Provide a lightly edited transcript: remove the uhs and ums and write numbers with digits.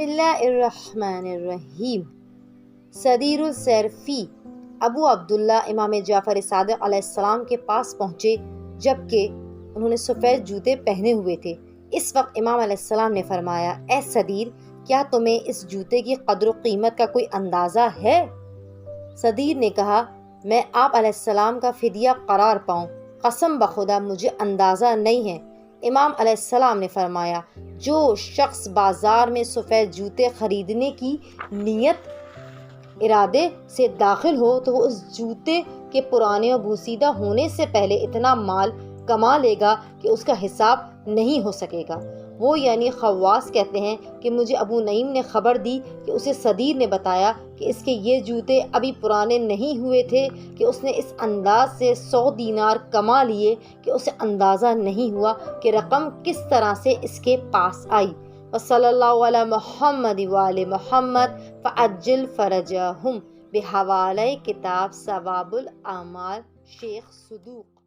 اللہ الرحمن الرحیم۔ صدیر السیرفی ابو عبداللہ امام جعفر صادق علیہ السلام کے پاس پہنچے جبکہ انہوں نے سفید جوتے پہنے ہوئے تھے۔ اس وقت امام علیہ السلام نے فرمایا، اے صدیر، کیا تمہیں اس جوتے کی قدر و قیمت کا کوئی اندازہ ہے؟ صدیر نے کہا، میں آپ علیہ السلام کا فدیہ قرار پاؤں، قسم بخدا مجھے اندازہ نہیں ہے۔ امام علیہ السلام نے فرمایا، جو شخص بازار میں سفید جوتے خریدنے کی نیت ارادے سے داخل ہو تو وہ اس جوتے کے پرانے اور بوسیدہ ہونے سے پہلے اتنا مال کما لے گا کہ اس کا حساب نہیں ہو سکے گا۔ وہ یعنی خواص کہتے ہیں کہ مجھے ابو نعیم نے خبر دی کہ اسے صدیر نے بتایا کہ اس کے یہ جوتے ابھی پرانے نہیں ہوئے تھے کہ اس نے اس انداز سے 100 دینار کما لیے کہ اسے اندازہ نہیں ہوا کہ رقم کس طرح سے اس کے پاس آئی۔ وصلی اللہ علی محمد وآل محمد فعجل فرجہم، بحوالہ کتاب ثواب الاعمال، شیخ صدوق۔